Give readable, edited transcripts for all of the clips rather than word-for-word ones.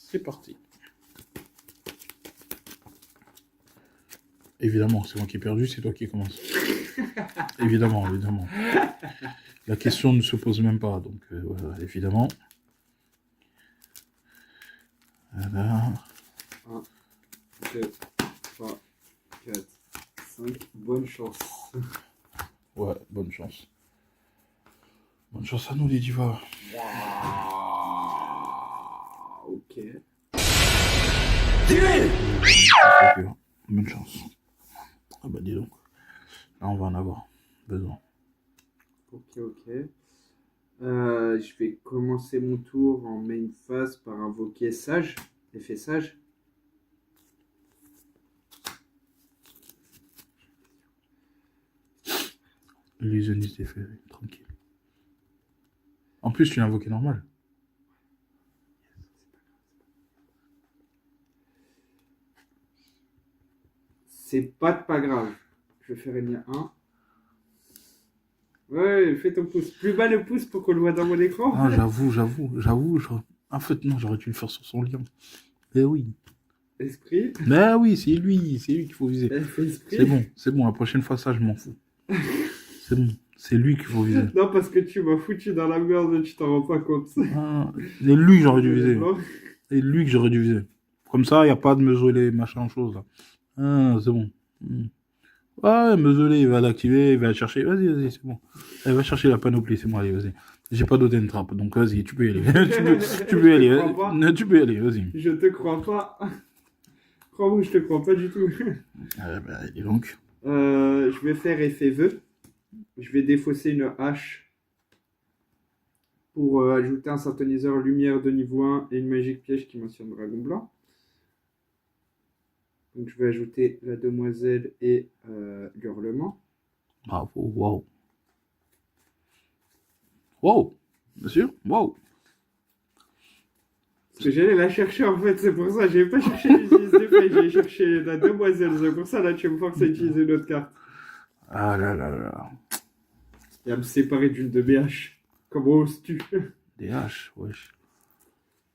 C'est parti. Évidemment, c'est moi qui ai perdu, c'est toi qui commence. Évidemment. La question ne se pose même pas, donc voilà, évidemment. Voilà. 1, 2, 3, 4, 5. Bonne chance. Ouais, bonne chance. Bonne chance à nous, les divas. Ok. Bonne chance. Ah bah dis donc. Là, on va en avoir besoin. Ok. Je vais commencer mon tour en main phase par invoquer Sage. Effet Sage. Illusionniste effet, tranquille. En plus, tu l'as invoqué normal. C'est pas grave. Je vais faire une 1. Ouais, fais ton pouce. Plus bas le pouce pour qu'on le voit dans mon écran. Ah, j'avoue. En fait, non, j'aurais dû le faire sur son lien. Eh oui. Esprit. Mais oui, c'est lui qu'il faut viser. Esprit. C'est bon, la prochaine fois, ça, je m'en fous. C'est bon, c'est lui qu'il faut viser. Non, parce que tu m'as foutu dans la merde, tu t'en rends pas compte. Ah, c'est lui que j'aurais dû viser. C'est lui que j'aurais dû viser. Comme ça, il n'y a pas de mesurer machin chose là. Ah, c'est bon. Ouais, mesurer, il va l'activer, il va chercher. Vas-y, c'est bon. Elle va chercher la panoplie, c'est bon, allez, vas-y. J'ai pas d'autre trap, donc vas-y, tu peux y aller. tu peux y aller. Tu peux y aller, vas-y. Je te crois pas. Crois-moi, je te crois pas du tout. Bah, dis donc. Je vais faire effet vœu. Je vais défausser une hache pour ajouter un synthoniseur lumière de niveau 1 et une magique piège qui mentionne dragon blanc. Donc je vais ajouter la demoiselle et l'hurlement. Bravo, wow. Wow, bien sûr, wow. Parce que j'allais la chercher en fait, c'est pour ça. J'ai pas cherché l'utiliser, mais j'ai cherché la demoiselle. C'est pour ça là tu me forces à utiliser une autre carte. Ah là là là. Et à me séparer d'une de mes haches. Comment oses-tu? Des haches, wesh. De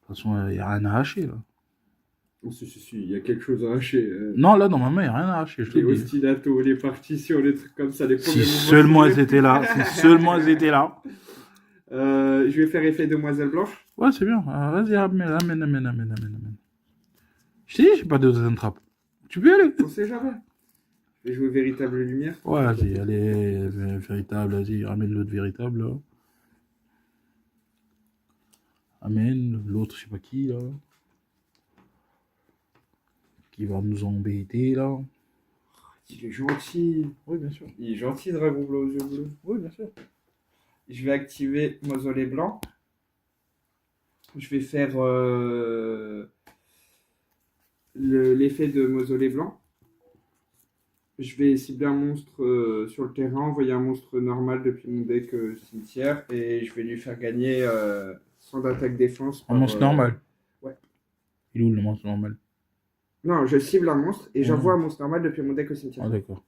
toute façon, il n'y a rien à hacher là. Oh, si, il y a quelque chose à hacher. Non, là, dans ma main, il n'y a rien à hacher, je te Les le dis. ostinatos, les partitions, les trucs comme ça, les premiers Si mouvements. seulement elles étaient là, là. Je vais faire effet demoiselle blanche. Ouais, c'est bien. Vas-y, amène. Je t'ai dit, j'ai pas de deuxième trappe. Tu peux y aller. On sait jamais. Je vais jouer véritable lumière. Ouais, vas-y, allez, véritable, vas-y, ramène l'autre véritable, là. Amène l'autre, je sais pas qui, là. Qui va nous embêter, là. Il est gentil. Oui, bien sûr. Il est gentil, dragon blanc aux yeux bleus. Oui, bien sûr. Je vais activer mausolée blanc. Je vais faire l'effet de mausolée blanc. Je vais cibler un monstre sur le terrain, envoyer un monstre normal depuis mon deck cimetière et je vais lui faire gagner 100 d'attaque défense. Un monstre normal. Ouais. Il est où le monstre normal? Non, je cible un monstre et j'envoie un monstre normal depuis mon deck au cimetière. Ah, d'accord.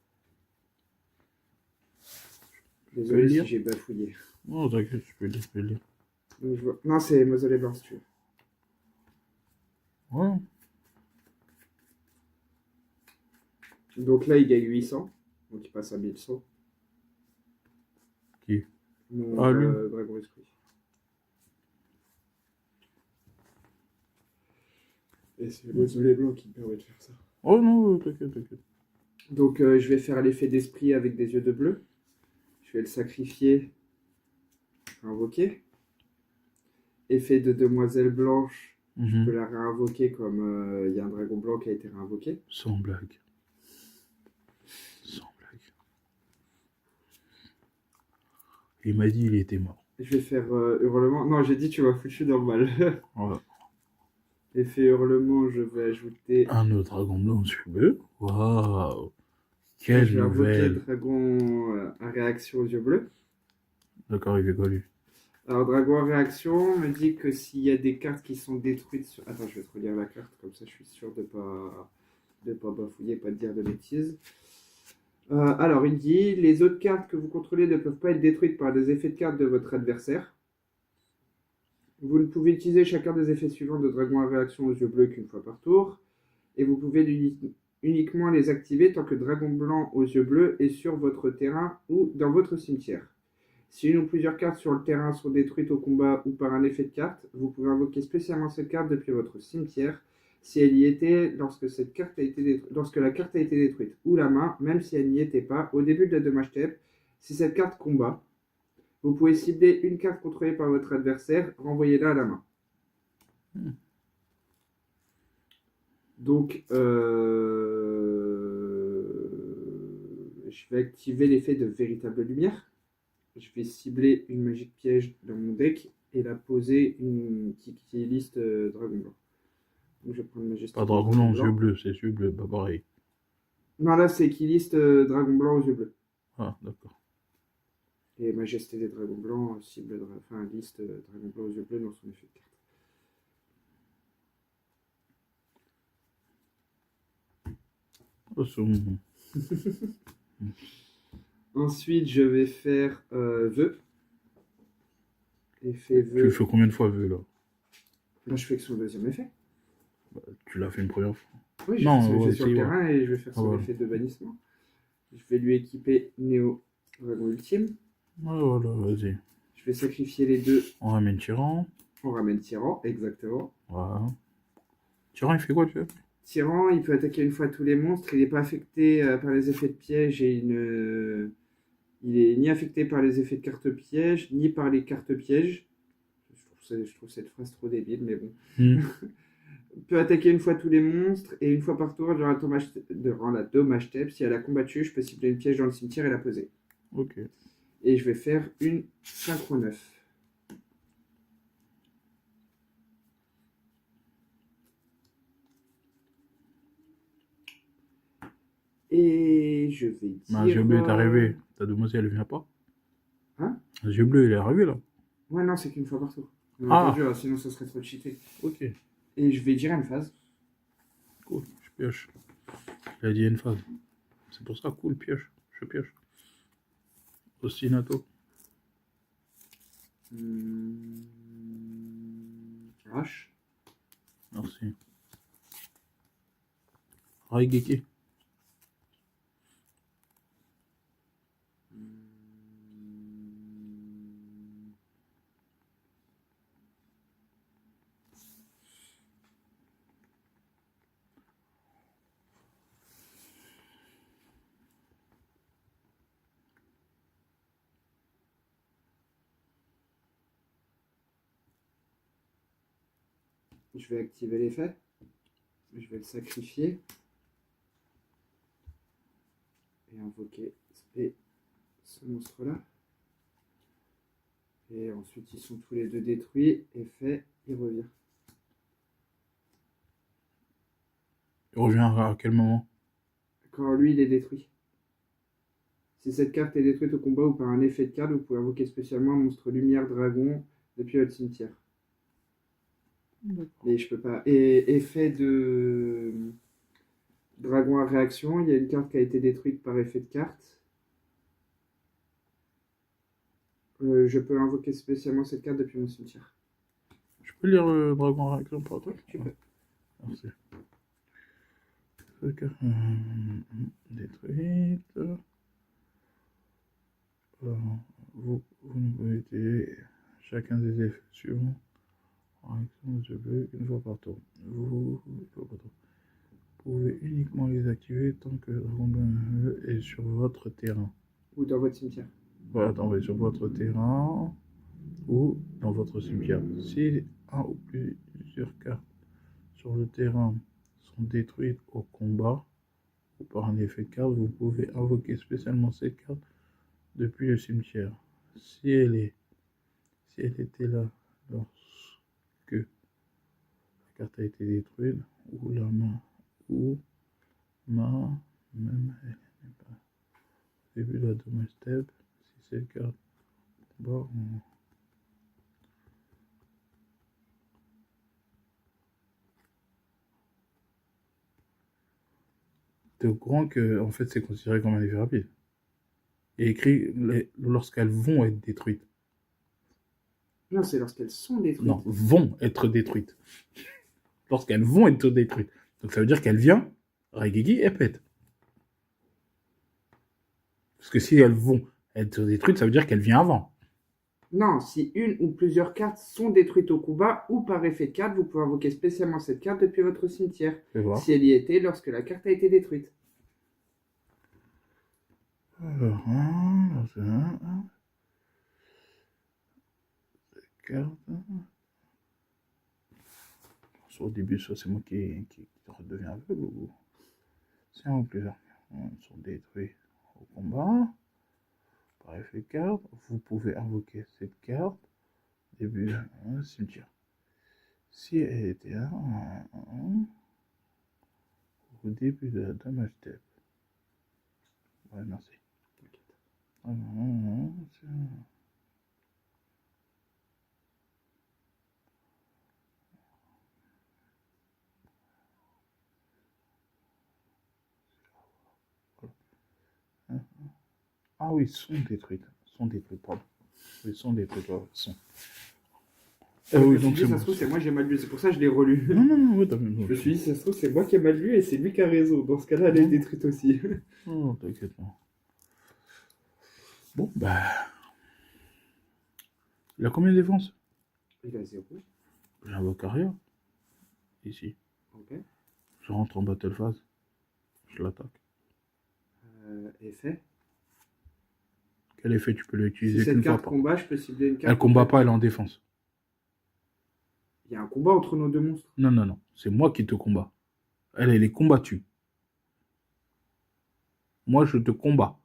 Désolé si j'ai bafouillé. Non, t'inquiète, je peux le lire. Donc, non, c'est mausolée blanc si tu veux. Ouais. Donc là, il gagne 800. Donc il passe à 1100. Qui? Mon lui. dragon esprit. Et c'est le mausolée blanc qui me permet de faire ça. Oh non, t'inquiète. Donc je vais faire l'effet d'esprit avec des yeux de bleu. Je vais le sacrifier. Invoquer. Effet de demoiselle blanche. Je peux la réinvoquer comme il y a un dragon blanc qui a été réinvoqué. Sans blague. Il m'a dit il était mort. Je vais faire hurlement. Non, j'ai dit tu m'as foutu dans le mal. Voilà. Effet hurlement, je vais ajouter. Un autre dragon blanc sur bleu. Waouh. Quelle je vais nouvelle. invoquer dragon à réaction aux yeux bleus. D'accord, il fait quoi lui? Alors, dragon à réaction me dit que s'il y a des cartes qui sont détruites sur... Attends, je vais te relire la carte, comme ça je suis sûr de pas bafouiller, pas de dire de bêtises. Alors, il dit, les autres cartes que vous contrôlez ne peuvent pas être détruites par des effets de cartes de votre adversaire. Vous ne pouvez utiliser chacun des effets suivants de dragon à réaction aux yeux bleus qu'une fois par tour. Et vous pouvez uniquement les activer tant que dragon blanc aux yeux bleus est sur votre terrain ou dans votre cimetière. Si une ou plusieurs cartes sur le terrain sont détruites au combat ou par un effet de carte, vous pouvez invoquer spécialement cette carte depuis votre cimetière si elle y était lorsque la carte a été détruite, ou la main, même si elle n'y était pas, au début de la dommage step. Si cette carte combat, vous pouvez cibler une carte contrôlée par votre adversaire, renvoyez-la à la main. Donc, je vais activer l'effet de véritable lumière. Je vais cibler une magique piège dans mon deck et la poser qui est liste dragon blanc. Donc, je vais prendre majesté. Pas dragon blanc aux yeux bleus, c'est yeux bleus, pas pareil. Non, là, c'est qui liste dragon blanc aux yeux bleus. Ah, d'accord. Et majesté des dragons blancs, liste dragon blanc aux yeux bleus dans son effet de carte. Oh, c'est bon. Ensuite, je vais faire vœu. Effet vœu. Tu le fais combien de fois, vœu, là? Là, je fais que son deuxième effet. Bah, tu l'as fait une première fois. Oui, je fais sur le terrain et je vais faire son effet de bannissement. Je vais lui équiper Néo Dragon Ultime. Ouais, voilà, vas-y. Je vais sacrifier les deux. On ramène Tyran. On ramène Tyran, exactement. Voilà. Tyran, il fait quoi, tu vois? Tyran, il peut attaquer une fois tous les monstres. Il n'est pas affecté par les effets de piège et il est ni affecté par les effets de cartes pièges, ni par les cartes pièges. Je trouve cette phrase trop débile, mais bon. Peut attaquer une fois tous les monstres et une fois par tour durant la dommage step. Si elle a combattu, je peux cibler une piège dans le cimetière et la poser. Ok. Et je vais faire une synchro 9. Et je vais dire... Un yeux bleu est arrivé. Ta demoiselle, elle vient pas? Hein? Un yeux bleu, il est arrivé, là. Ouais, non, c'est qu'une fois par tour. Ah. Sinon, ça serait trop cheaté. Ok. Et je vais dire une phase. Cool, je pioche. Il a dit une phase. C'est pour ça, cool, pioche. Je pioche. Ostinato. H. Merci. Raigeki. Je vais activer l'effet. Je vais le sacrifier. Et invoquer ce monstre-là. Et ensuite, ils sont tous les deux détruits. Effet, il revient. Il revient à quel moment? Quand lui, il est détruit. Si cette carte est détruite au combat ou par un effet de carte, vous pouvez invoquer spécialement un monstre lumière dragon depuis votre cimetière. Mais je peux pas. Et effet de dragon à réaction, il y a une carte qui a été détruite par effet de carte. Je peux invoquer spécialement cette carte depuis mon cimetière. Je peux lire le dragon à réaction par toi? Tu peux. Merci. Détruite. Vous ne pouvez utiliser chacun des effets suivants en réaction de bleu une fois par tour. Vous pouvez uniquement les activer tant que le dragon blanc est sur votre terrain. Ou dans votre cimetière. Voilà, attendez, sur votre terrain ou dans votre cimetière. Si un ou plusieurs cartes sur le terrain sont détruites au combat ou par un effet de carte, vous pouvez invoquer spécialement cette carte depuis le cimetière. Si elle était là lorsque la carte a été détruite, ou la main, même elle n'est pas au début de la dommage step, si cette carte combat, t'es au courant que en fait c'est considéré comme un effet rapide. Il est écrit lorsqu'elles vont être détruites. Non, c'est lorsqu'elles sont détruites. Non, vont être détruites. Lorsqu'elles vont être détruites. Donc ça veut dire qu'elle vient, Raigeki, et pète. Parce que si elles vont être détruites, ça veut dire qu'elle vient avant. Non, si une ou plusieurs cartes sont détruites au combat ou par effet de carte, vous pouvez invoquer spécialement cette carte depuis votre cimetière. Fais voir. Si elle y était lorsque la carte a été détruite. Alors, c'est un. Carte. Soit au début, soit c'est moi qui redeviens aveugle ou. C'est un ou plusieurs. Ils sont détruits au combat. Par effet de carte, vous pouvez invoquer cette carte. Début cimetière. Si elle était là, au début de la damage step. Ouais, merci. Ah oui, sont détruites. Sont détruites, pardon. Oui, sont détruites, ouais, sont. Oui, donc ça se trouve, c'est moi j'ai mal lu, c'est pour ça que je l'ai relu. Non, ouais, t'as même. Je me suis dit, ça se trouve, c'est moi qui ai mal lu et c'est lui qui a raison. Dans ce cas-là, elle est détruite aussi. Non, t'inquiète pas. Bon, bah. Il a combien de défense? Il a 0. J'invoque rien. Ici. Ok. Je rentre en battle phase. Je l'attaque. Effet. Quel effet tu peux l'utiliser Si cette qu'une fois carte par... combat, je peux cibler une carte. Elle combat pas, elle est en défense. Il y a un combat entre nos deux monstres. Non. C'est moi qui te combats. Elle est combattue. Moi, je te combats.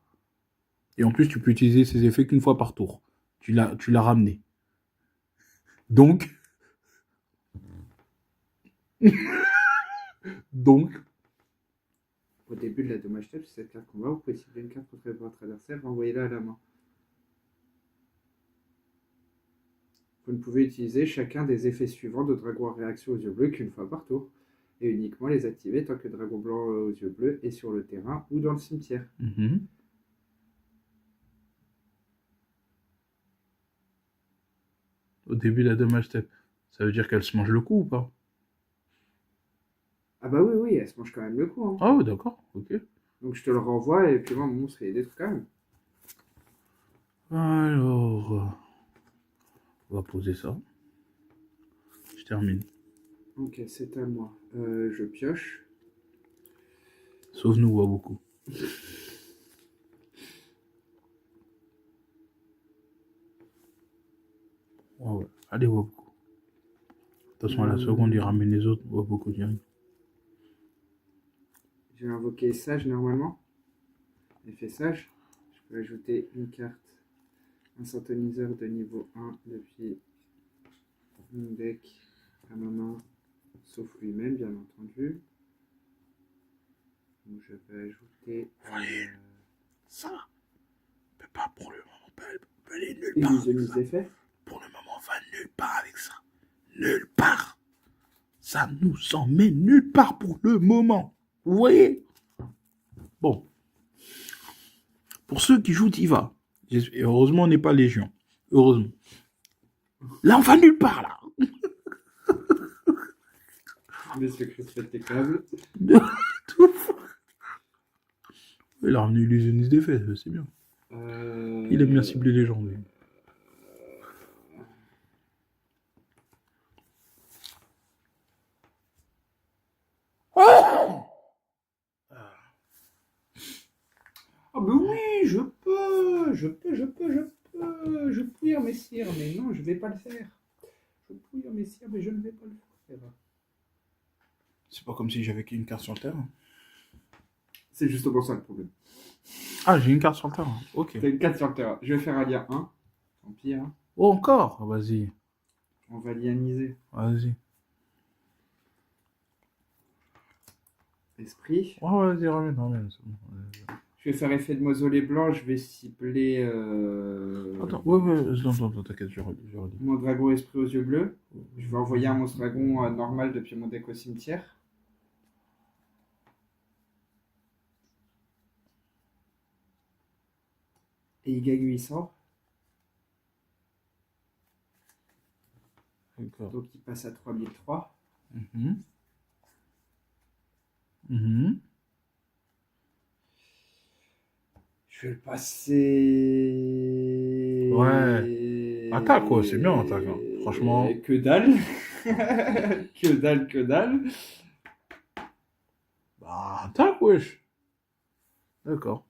Et en plus, tu peux utiliser ces effets qu'une fois par tour. Tu l'as ramené. Donc. Au début de la dommage step, si cette carte combat, vous pouvez cibler une carte contre votre adversaire, renvoyez-la à la main. Vous ne pouvez utiliser chacun des effets suivants de dragon à réaction aux yeux bleus qu'une fois par tour, et uniquement les activer tant que dragon blanc aux yeux bleus est sur le terrain ou dans le cimetière. Au début de la dommage step, ça veut dire qu'elle se mange le coup ou pas? Ah bah oui, elle se mange quand même le coup. Hein. Ah ouais, d'accord, ok. Donc je te le renvoie et puis moi, mon monstre il est détruit quand même. Alors, on va poser ça. Je termine. Ok, c'est à moi. Je pioche. Sauve-nous, Waboku. Ouais. Allez, Waboku. De toute façon, à la seconde, il ramène les autres. Waboku direct. Je vais invoquer Sage normalement. Effet Sage. Je peux ajouter une carte, un synthoniseur de niveau 1 depuis mon deck à ma main, sauf lui-même, bien entendu. Donc je vais ajouter. Voyez, ça peut pas pour le moment, peut aller nulle part. Illusionniste d'effet. Pour le moment, on va nulle part avec ça. Nulle part. Ça nous emmène nulle part pour le moment. Vous voyez? Bon. Pour ceux qui jouent Diva, heureusement, on n'est pas Légion. Heureusement. Là, on va nulle part, là. Monsieur respectable. Il a ramené illusionniste d'effet, c'est bien. Il aime bien cibler les gens, lui. Ah ben oui, je peux, messire, mais non, je vais pas le faire. Je peux, messire, mais je ne vais pas le faire. C'est pas comme si j'avais qu'une carte sur le terrain. C'est justement ça le problème. Ah, j'ai une carte sur le terrain. Ok. T'as une carte sur le terrain. Je vais faire un lien 1. Tant pis, hein. Oh, encore? Vas-y. On va lianiser. Vas-y. Esprit. Oh, vas-y, ramène. C'est bon. Je vais faire effet de mausolée blanc. Je vais cibler. Attends, ouais, attends, t'inquiète, je relis. Mon dragon esprit aux yeux bleus. Je vais envoyer un monstre dragon normal depuis mon deck au cimetière. Et il gagne 800. D'accord. Donc il passe à 3003. Mhm. Mhm. Je vais le passer. Ouais. Attaque, ouais, c'est bien, attaque, hein. Franchement. Que dalle. Que dalle, que dalle. Bah, attaque, wesh. D'accord.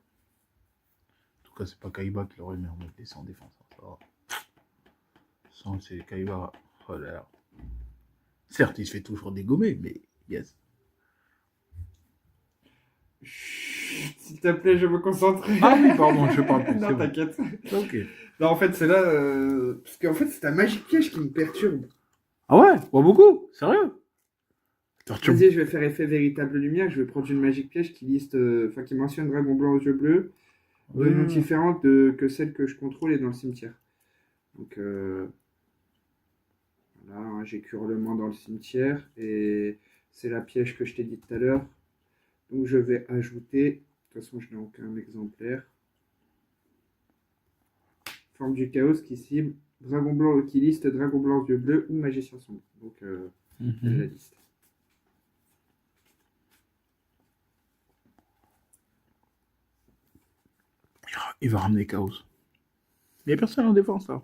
En tout cas, c'est pas Kaiba qui l'aurait mis en mode sans défense, hein, ça va. Sans, c'est Kaiba. Oh là là. Certes, il se fait toujours dégommer, mais yes. Chut, s'il te plaît, je me concentre. Ah oui, pardon, je parle plus. Non, C'est bon. t'inquiète. Ok. Non, en fait, c'est là. Parce qu'en fait, c'est ta magique piège qui me perturbe. Ah ouais, pas beaucoup, sérieux. Torture. Vas-y, je vais faire effet véritable lumière. Je vais prendre une magique piège qui liste, enfin qui mentionne dragon blanc aux yeux bleus, de noms différentes que celle que je contrôle est dans le cimetière. Donc voilà, hein, j'ai hurlement dans le cimetière et c'est la piège que je t'ai dit tout à l'heure. Donc je vais ajouter, de toute façon je n'ai aucun exemplaire. Forme du chaos qui cible dragon blanc, qui liste dragon blanc aux yeux bleus ou magicien sombre. Donc la liste. Il va ramener Chaos. Il n'y a personne en défense, là.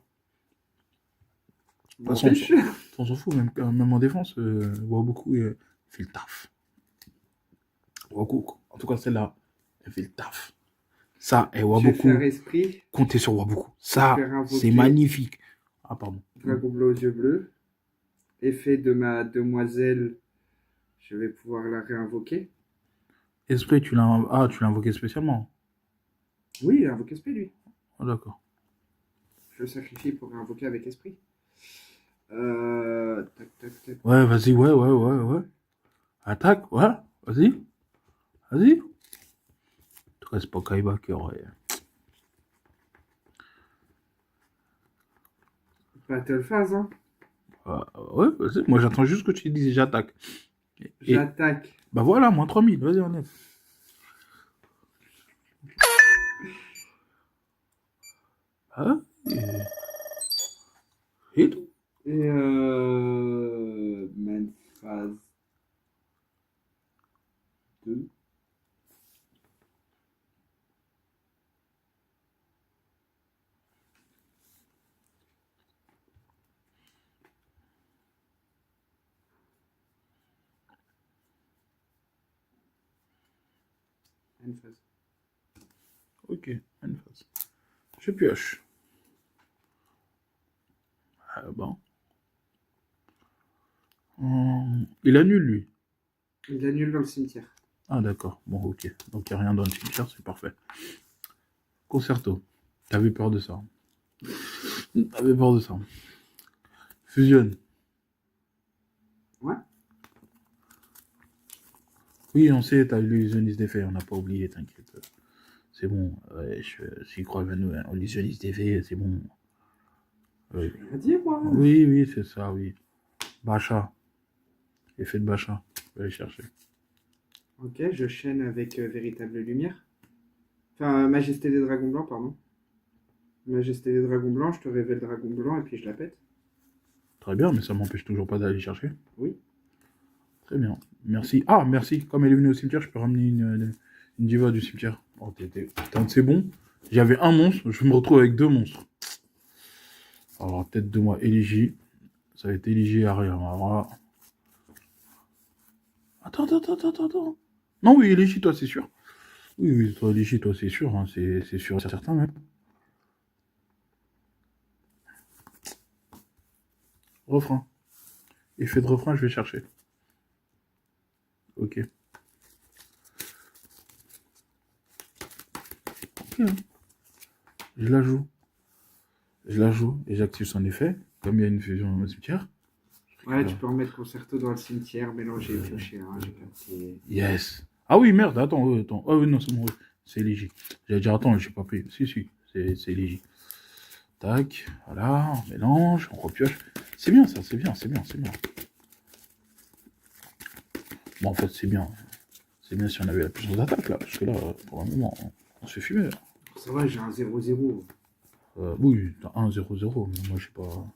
De toute façon, on s'en fout, même en défense, Waboku fait le taf. Waboku, en tout cas celle-là, elle fait le taf. Ça, et Je vais Waboku, faire esprit. comptez sur Waboku. Ça, Faire invoquer c'est magnifique. Ah, pardon. dragon blanc aux yeux bleus. Effet de ma demoiselle, je vais pouvoir la réinvoquer. Esprit, tu l'as invoqué spécialement. Oui, il a invoqué esprit, lui. Ah, d'accord. Je le sacrifie pour réinvoquer avec esprit. Tac, tac, tac. Ouais, vas-y, ouais. Attaque, ouais, vas-y. Vas-y. En tout cas, c'est pas Kaiba qui aurait... Battle phase, hein. Ouais, vas-y. Moi, j'attends juste que tu dises j'attaque. J'attaque. Bah voilà, moins 3000, vas-y, on est. Ah, et tout. Et main phase 2. Main phase. Ok, une phase. Je pioche. Ah, bon. Il annule, lui. Il annule dans le cimetière. Ah, d'accord. Bon, ok. Donc, il n'y a rien dans le cimetière, c'est parfait. Concerto. T'avais peur de ça. T'avais peur de ça. Fusionne. Ouais. Oui, on sait, t'as l'illusionniste des faits, on n'a pas oublié, t'inquiète. C'est bon. Ouais, s'il croit à nous, hein, l'illusionniste des faits, c'est bon. Oui, Rien dit, moi. oui, c'est ça, oui. Bacha. Effet de Bacha. Je vais aller chercher. Ok, je chaîne avec véritable lumière. Enfin, majesté des dragons blancs, pardon. Majesté des dragons blancs, je te révèle dragon blanc et puis je la pète. Très bien, mais ça m'empêche toujours pas d'aller chercher. Oui. Très bien. Merci. Ah, merci. Comme elle est venue au cimetière, je peux ramener une diva du cimetière. Oh, putain, c'est bon. J'avais un monstre, je me retrouve avec deux monstres. Alors, tête de moi, Éligie. Ça va être Éligie arrière. Alors là... Attends. Non, oui, Éligie, toi, c'est sûr. Oui, toi, Éligie, toi, c'est sûr. Hein. C'est sûr, c'est certain, même. Refrain. Effet de refrain, je vais chercher. Ok. Ok. Je la joue. Et j'active son effet. Comme il y a une fusion dans le cimetière. Ouais, tu peux remettre concerto dans le cimetière, mélanger, piocher, hein, j'ai capté. Yes. Ah oui, merde, attends. Ah oui, non, c'est bon. C'est Éligie. J'allais dire, attends, j'ai pas pris. Si, c'est Éligie. Tac, voilà, on mélange, on repioche. C'est bien ça, c'est bien. Bon, en fait, c'est bien. C'est bien si on avait la puissance d'attaque, là, parce que là, pour le moment, on se fait fumer. Là. Ça va, j'ai un 0-0. Oui, t'as 1-0-0, mais moi, je sais pas...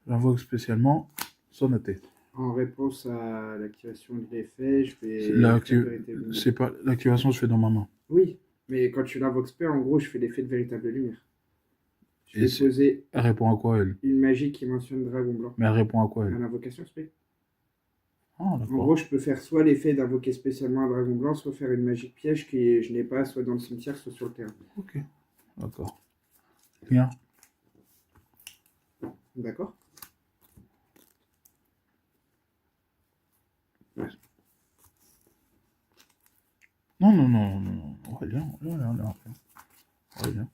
J'invoque spécialement sonneté. En réponse à l'activation de l'effet, je vais... C'est pas... L'activation se fait dans ma main. Oui, mais quand tu l'invoques spé, en gros, je fais l'effet de véritable lumière. Je Et vais poser Elle répond à quoi, elle? une magie qui mentionne dragon blanc. Mais elle répond à quoi, À elle? l'invocation spé. Ah, En d'accord. gros, je peux faire soit l'effet d'invoquer spécialement un dragon blanc, soit faire une magie piège que je n'ai pas, soit dans le cimetière, soit sur le terrain. Ok, d'accord. Bien. D'accord? Non, non, non, non. On va bien, on va bien.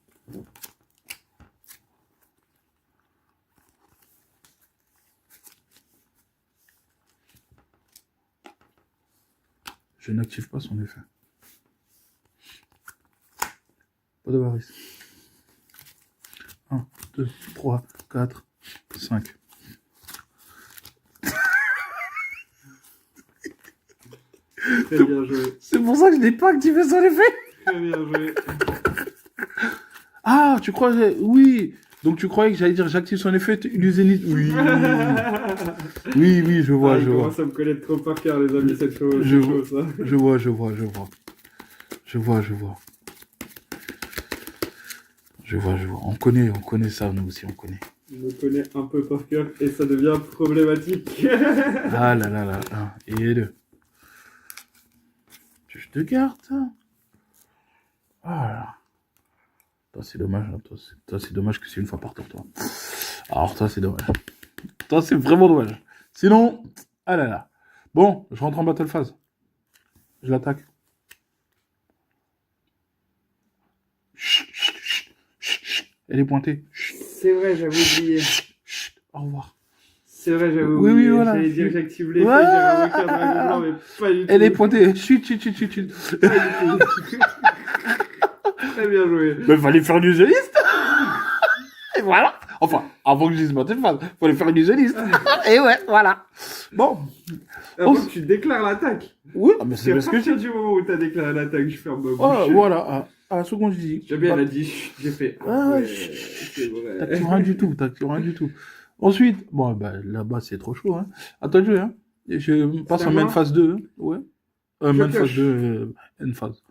Je n'active pas son effet. Pas de varice. 1, 2, 3, 4, 5. Très bien joué. C'est pour ça que je n'ai pas activé son effet. Très bien joué. Ah, tu croyais... Oui. Donc tu croyais que j'allais dire j'active son effet illusionniste. Oui. Oui, oui, je vois, Il je vois. commence à me connaître trop par cœur, les amis, cette chose. Je cette vois. chose, ça. Je vois, je vois, je vois. Je vois, je vois. Je vois, je vois. On connaît ça, nous aussi, on connaît. Je me connais un peu par cœur et ça devient problématique. Ah là là là, 1 et 2. Touche de carte. Voilà. Toi, c'est dommage. Hein. Toi, c'est dommage que c'est une fois par tour, toi. Alors, toi, c'est dommage. Toi, c'est vraiment dommage. Sinon, ah là là. Bon, je rentre en battle phase. Je l'attaque. Elle est pointée. C'est vrai, j'avais oublié. Au revoir. C'est vrai, j'avais Oui, oublié. oui, voilà. J'allais dire j'active l'effet, Ouais. j'avais invoqué un dragon blanc, mais pas du tout. Elle est pointée. Chut, chut, chut, chut, chut. Pas du tout. Très bien joué. Mais fallait faire une illusionniste. Et voilà. Enfin, avant que je dise battle phase, fallait faire une illusionniste. Et ouais, voilà. Bon. Avant que tu déclares l'attaque. Oui, mais c'est C'est à parce que partir du moment où tu as déclaré l'attaque, je ferme ma bouche. Oh, voilà. À la seconde, je dis. J'ai bien dit, chut, j'ai fait. Ah, ouais, chut, c'est vrai. T'actives rien du tout, t'actives rien du tout. Ensuite, bon, bah, là-bas, c'est trop chaud, hein. À toi de jouer, hein. Et je passe C'est à en main moi phase 2, hein. Ouais. Je Main pioche. phase 2, end phase.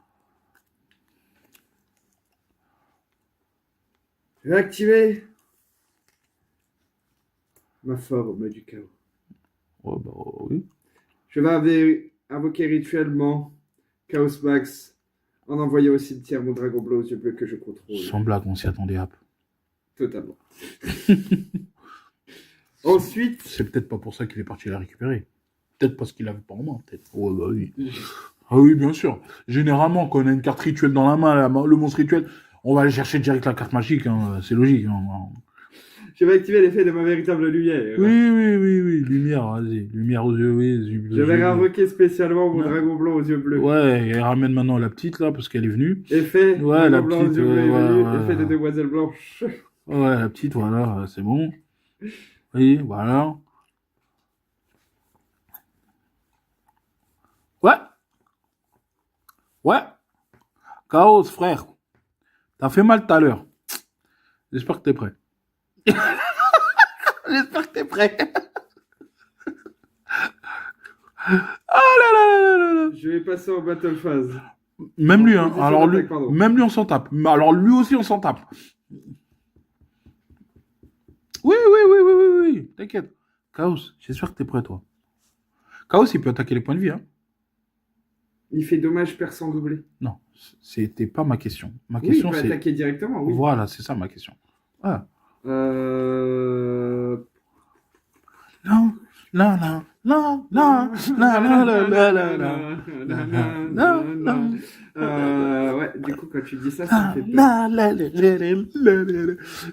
Je vais activer ma forme du chaos. Ouais, bah, oui. Je vais invoquer rituellement Chaos Max en envoyant au cimetière mon dragon bleu aux yeux bleus que je contrôle. Sans blague, on s'y attendait, hop. Totalement. Ensuite, C'est peut-être pas pour ça qu'il est parti la récupérer. Peut-être parce qu'il l'avait pas en main, peut-être. Ouais, bah oui. Ah oui, bien sûr. Généralement, quand on a une carte rituelle dans la main, le monstre rituel, on va aller chercher direct la carte magique, hein. C'est logique. Hein. je vais activer l'effet de ma véritable lumière. Oui. Lumière, vas-y. Lumière aux yeux, oui. Je vais réinvoquer spécialement mon Non. dragon blanc aux yeux bleus. Ouais, et ramène maintenant la petite, là, parce qu'elle est venue. Effet, Ouais, dragon la blanc aux petite, yeux bleus ouais, est venu. ouais. Effet de demoiselle blanche. Ouais, la petite, voilà, c'est bon. Oui, voilà. Ouais. Chaos, frère. T'as fait mal tout à l'heure. J'espère que t'es prêt. J'espère que t'es prêt. Ah là là là là là. Je vais passer en battle phase. Même lui, hein. Position Alors lui, d'attaque, pardon. même lui, on s'en tape. Mais alors lui aussi, on s'en tape. Oui. T'inquiète. Chaos, j'espère que t'es prêt, toi. Chaos, il peut attaquer les points de vie, hein. Il fait dommage perçant doublé. Non, c'était pas ma question. Ma Oui, il question, peut c'est... attaquer directement, oui. Voilà, c'est ça ma question. Ah. Euh... Non. Ouais, du coup, quand tu dis ça, ça me fait peur.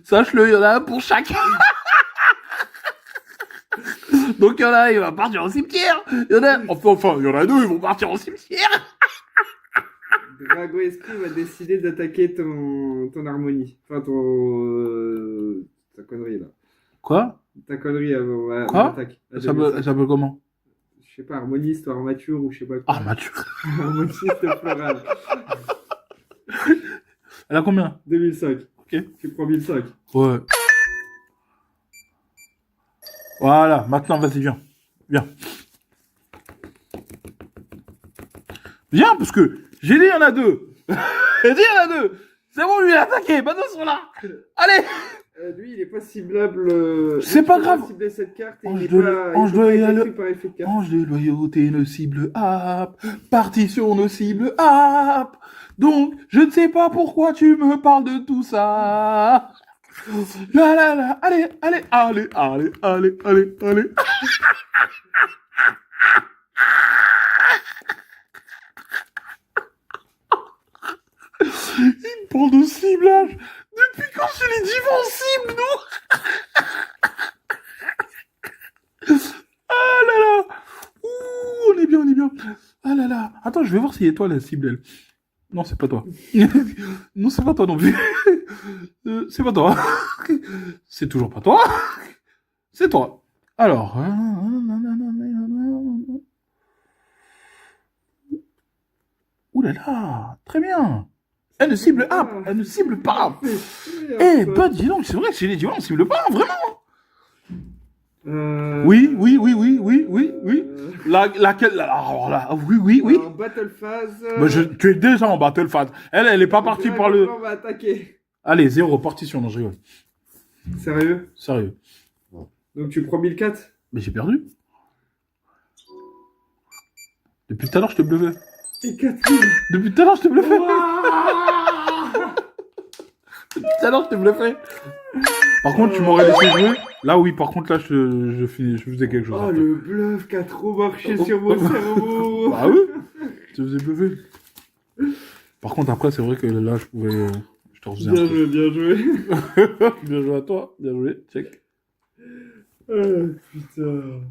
Sache-le, il y en a un pour chaque. Donc il y en a un, il va partir au cimetière. Il y en a, enfin, il y en a deux, ils vont partir au cimetière. Drago Esprit va décider d'attaquer ton harmonie. Enfin, ta connerie, là. Quoi? Ta connerie, Quoi? attaque. Elle s'appelle comment? Je sais pas, harmoniste ou armature ou je sais pas quoi. Armature. Harmoniste floral. Elle a combien? 2005. Ok. Tu prends 1005. Ouais. Voilà, maintenant, vas-y, viens. Viens. Viens, parce que j'ai dit, il y en a deux. J'ai dit, il y en a deux. C'est bon, lui, il a attaqué. Maintenant, ils sont là. Allez. Lui, il est pas ciblable. C'est pas il peut grave. cibler cette carte et Ange il de- est pas, Ange il peut pas de- être le- détruit par effet de carte. Ange de loyauté ne cible app. Partition ne cible app. Donc, je ne sais pas pourquoi tu me parles de tout ça. La la la. Allez, allez, allez, allez, allez, allez, allez. Il me parle de ciblage. Depuis quand je l'ai dit en cible, nous? Ah là là. Ouh, on est bien, on est bien. Ah là là. Attends, je vais voir si c'est toi la cible, elle. Non, c'est pas toi. Non, c'est pas toi non plus. C'est pas toi. C'est toujours pas toi. C'est toi. Alors. Ouh là là. Très bien. Elle ne cible pas. Elle ne cible pas. Eh, bah dis donc, c'est vrai que chez les divans, on cible pas, vraiment. Oui, oui, oui, oui, oui, oui, oui. Laquelle alors là, oui, oui, oui. En battle phase. Bah, tu es déjà en battle phase. Elle est pas partie par le... On va attaquer. Allez, 0, partition, non, je rigole. Sérieux? Sérieux. Donc tu prends 1004? Mais j'ai perdu. Depuis tout à l'heure, je te bluffais. Et 4000. Depuis tout à l'heure, je te bluffais. Ouah. Depuis tout à l'heure, je te bluffais. Par contre, tu m'aurais laissé jouer. Là, oui, par contre, là, je faisais quelque chose. Oh, après. le bluff qui a trop marché sur mon cerveau. Bah oui, je te faisais bluffer. Par contre, après, c'est vrai que là, je pouvais... Je te refaisais un Bien truc. joué, bien joué. Bien joué à toi, bien joué, check. Putain.